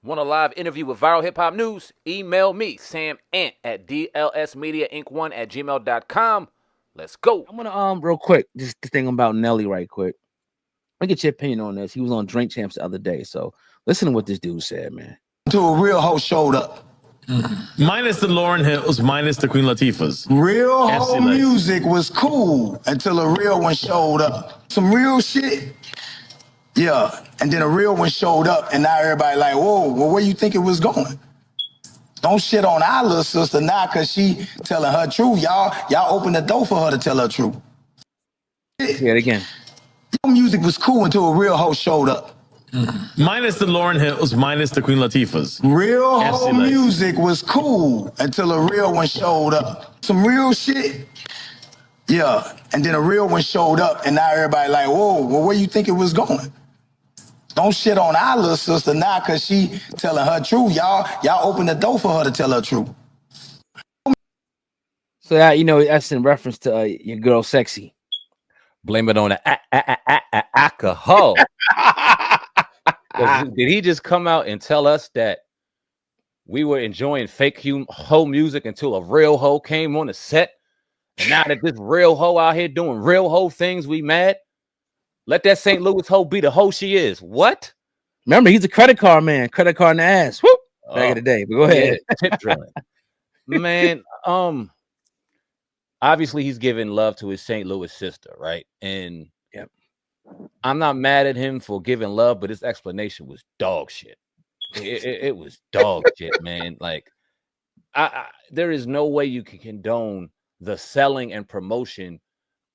Want a live interview with Viral Hip Hop News? Email me, Sam Ant at dlsmediainc1@gmail.com. Let's go. I'm gonna real quick, just the thing about Nelly right quick. I get your opinion on this. He was on Drink Champs the other day, so listen to what this dude said, man. Until a real hoe showed up. Minus the Lauryn Hills, minus the Queen Latifahs. Real hoe music was cool until a real one showed up. Some real shit. Yeah, and then a real one showed up, and now everybody like, whoa, well, where you think it was going? Don't shit on our little sister now because she telling her truth. Y'all open the door for her to tell her truth. Say it again. Your music was cool until a real hoe showed up. Minus the Lauryn Hills, minus the Queen Latifahs. Real hoe music was cool until a real one showed up. Some real shit. Yeah, and then a real one showed up, and now everybody like, whoa, well, where you think it was going? Don't shit on our little sister now because she telling her truth. Y'all open the door for her to tell her truth. So that that's in reference to your girl Sexxy. Blame it on the alcohol. Did he just come out and tell us that we were enjoying fake hoe music until a real hoe came on the set? And now that this real hoe out here doing real hoe things, we mad? Let that St. Louis hoe be the hoe she is. What? Remember, he's a credit card man. Credit card in the ass. Whoop. Back in the day. But go ahead. Yeah, tip drilling. Man, obviously he's giving love to his St. Louis sister, right? And I'm not mad at him for giving love, but his explanation was dog shit. It was dog shit, man. Like, there is no way you can condone the selling and promotion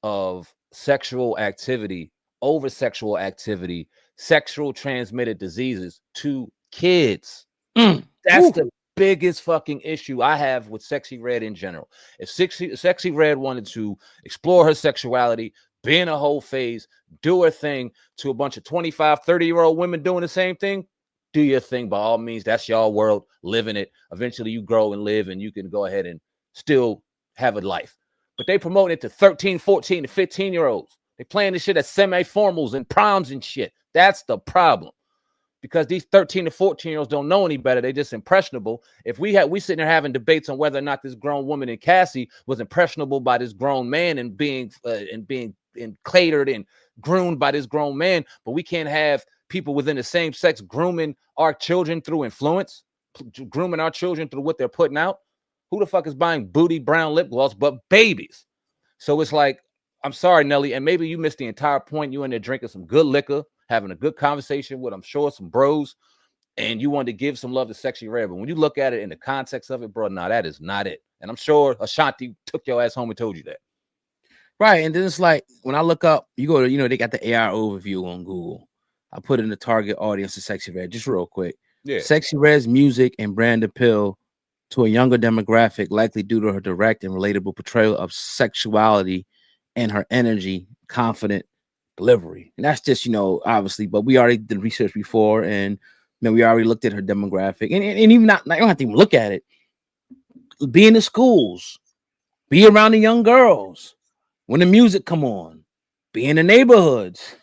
of sexual activity, over sexual activity, sexual transmitted diseases to kids. That's the biggest fucking issue I have with Sexxy Red in general. If Sexxy Red wanted to explore her sexuality, be in a whole phase, do her thing to a bunch of 25, 30-year-old women doing the same thing, do your thing by all means. That's your world. Live in it. Eventually you grow and live and you can go ahead and still have a life. But they promote it to 13, 14, and 15-year-olds. They playing this shit at semi-formals and proms and shit. That's the problem. Because these 13 to 14-year-olds don't know any better. They just impressionable. If we sitting there having debates on whether or not this grown woman in Cassie was impressionable by this grown man and being catered and groomed by this grown man, but we can't have people within the same sex grooming our children through influence, grooming our children through what they're putting out. Who the fuck is buying booty brown lip gloss but babies? So it's like, I'm sorry, Nelly, and maybe you missed the entire point. You in there drinking some good liquor, having a good conversation with, I'm sure, some bros, and you wanted to give some love to Sexy Red. But when you look at it in the context of it, bro, nah, that is not it. And I'm sure Ashanti took your ass home and told you that. Right. And then it's like, when I look up, you go to, they got the AI overview on Google. I put in the target audience of Sexy Red, just real quick. Yeah. Sexy Red's music and brand appeal to a younger demographic, likely due to her direct and relatable portrayal of sexuality and her energy, confident delivery. And that's just, obviously, but we already did research before, and we already looked at her demographic. And even not, you don't have to even look at it. Be in the schools, be around the young girls. When the music come on, be in the neighborhoods.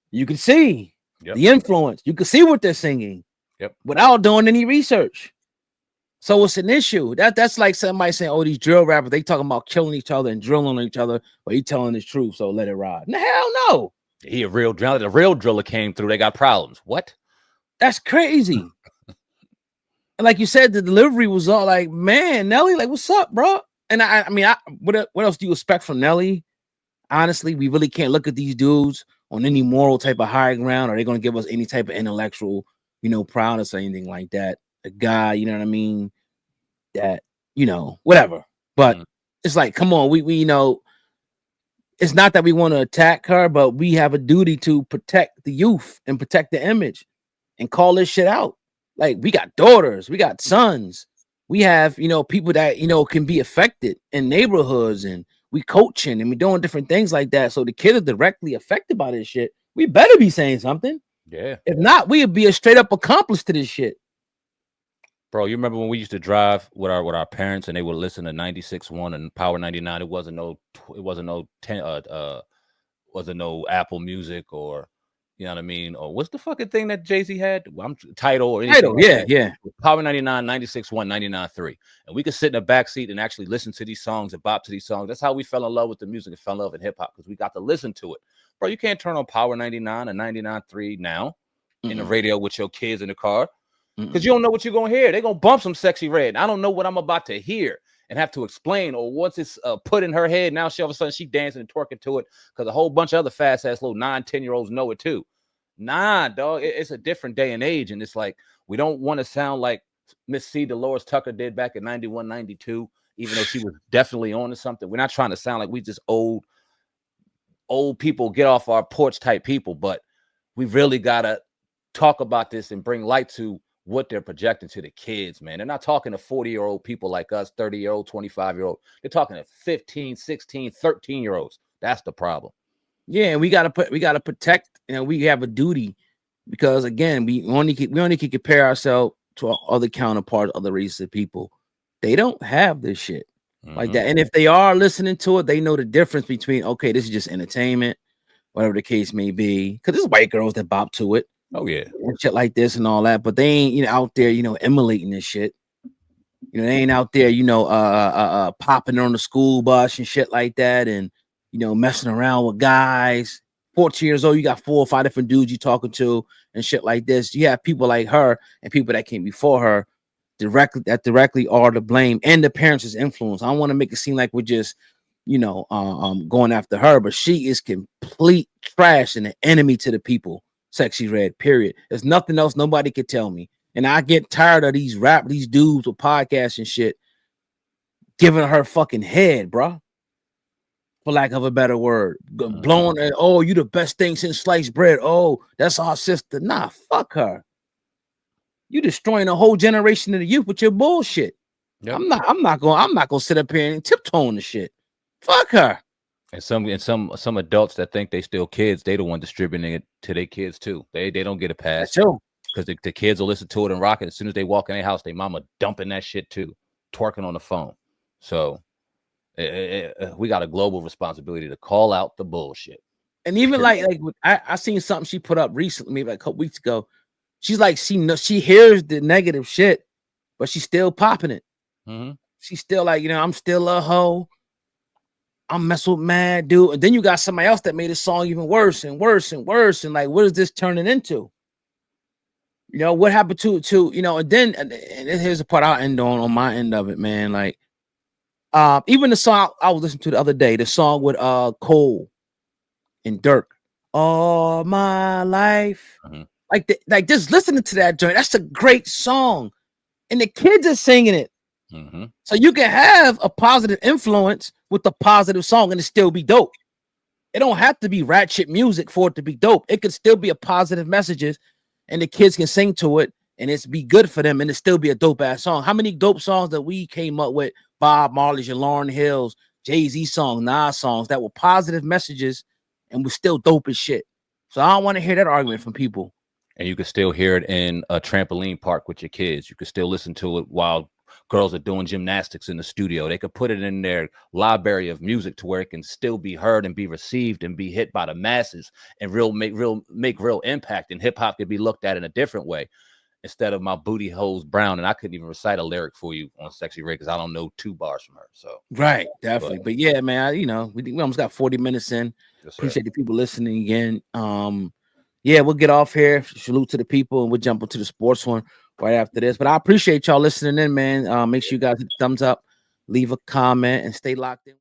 You can see the influence. You can see what they're singing without doing any research. So it's an issue. That's like somebody saying, oh, these drill rappers, they talking about killing each other and drilling on each other, but he telling the truth, so let it ride. No, hell no. He a real driller. The real driller came through. They got problems. What? That's crazy. And like you said, the delivery was all like, man, Nelly, like, what's up, bro? And I mean, what else do you expect from Nelly? Honestly, we really can't look at these dudes on any moral type of high ground. Are they going to give us any type of intellectual, prowess or anything like that? A guy, you know what I mean? That, whatever. But it's like, come on, we it's not that we want to attack her, but we have a duty to protect the youth and protect the image and call this shit out. Like, we got daughters, we got sons, we have, people that, can be affected in neighborhoods, and we coaching and we doing different things like that. So the kids are directly affected by this shit. We better be saying something. Yeah. If not, we'd be a straight up accomplice to this shit. Bro, you remember when we used to drive with our parents and they would listen to 96.1 and Power 99? It wasn't no Apple Music or You know what I mean? Or what's the fucking thing that Jay-Z had? I'm Title or anything. Title, like yeah. Power 99, 96.1, 99.3. And we could sit in the back seat and actually listen to these songs and bop to these songs. That's how we fell in love with the music and fell in love with hip hop, because we got to listen to it. Bro, you can't turn on Power 99 or 99.3 now in the radio with your kids in the car, because you don't know what you're going to hear. They're going to bump some Sexy Red. I don't know what I'm about to hear and have to explain, or once it's put in her head, now all of a sudden she dancing and twerking to it because a whole bunch of other fast-ass little 9, 10-year-olds know it too. Nah, dog, it's a different day and age, and it's like we don't want to sound like Miss C. Dolores Tucker did back in 91, 92, even though she was definitely on to something. We're not trying to sound like we just old people, get off our porch type people, but we really got to talk about this and bring light to what they're projecting to the kids, man. They're not talking to 40-year-old people like us, 30-year-old, 25-year-old. They're talking to 15, 16, 13-year-olds. That's the problem. Yeah, and we gotta protect, we have a duty, because again, we only can compare ourselves to our other counterparts, other races of people. They don't have this shit like that. And if they are listening to it, they know the difference between, okay, this is just entertainment, whatever the case may be. Because there's white girls that bop to it. Oh yeah, and shit like this and all that, but they ain't out there, emulating this shit. They ain't out there, popping on the school bus and shit like that, and messing around with guys. 14 years old, you got 4 or 5 different dudes you talking to and shit like this. You have people like her and people that came before her directly are to blame, and the parents' influence. I don't want to make it seem like we're just going after her, but she is complete trash and an enemy to the people. Sexy Red, period. There's nothing else nobody could tell me. And I get tired of these dudes with podcasts and shit giving her fucking head, bro, for lack of a better word. Blowing her, oh, you the best thing since sliced bread. Oh, that's our sister. Nah, fuck her. You destroying a whole generation of the youth with your bullshit. Yep. I'm not gonna sit up here and tiptoe on the shit. Fuck her. And some adults that think they still kids, they the one distributing it to their kids too. They don't get a pass. Sure. Because the kids will listen to it and rock it. As soon as they walk in their house, their mama dumping that shit too, twerking on the phone. So we got a global responsibility to call out the bullshit. And even like I seen something she put up recently, maybe like a couple weeks ago. She's like, she hears the negative shit, but she's still popping it. She's still like, I'm still a hoe. I'm messing with mad dude. And then you got somebody else that made a song even worse and worse and worse. And like, what is this turning into? What happened to and then and here's the part I'll end on my end of it, man. Like, even the song I was listening to the other day, the song with Cole and Dirk, All My Life. Like just listening to that joint, that's a great song. And the kids are singing it. So you can have a positive influence with a positive song and it still be dope. It don't have to be ratchet music for it to be dope. It could still be a positive messages and the kids can sing to it and it's be good for them and it still be a dope ass song. How many dope songs that we came up with? Bob Marley's, your Lauryn Hill's, Jay-Z songs, Nas songs that were positive messages and was still dope as shit. So I don't want to hear that argument from people. And you can still hear it in a trampoline park with your kids. You can still listen to it while girls are doing gymnastics in the studio. They could put it in their library of music to where it can still be heard and be received and be hit by the masses and make real impact. And hip hop could be looked at in a different way instead of my booty holes brown. And I couldn't even recite a lyric for you on Sexy Red because I don't know 2 bars from her. So right, definitely. But yeah, man, we almost got 40 minutes in. Yes, appreciate the people listening again. Yeah, we'll get off here. Salute to the people, and we'll jump into the sports one right after this. But I appreciate y'all listening in, man. Make sure you guys hit the thumbs up, leave a comment, and stay locked in.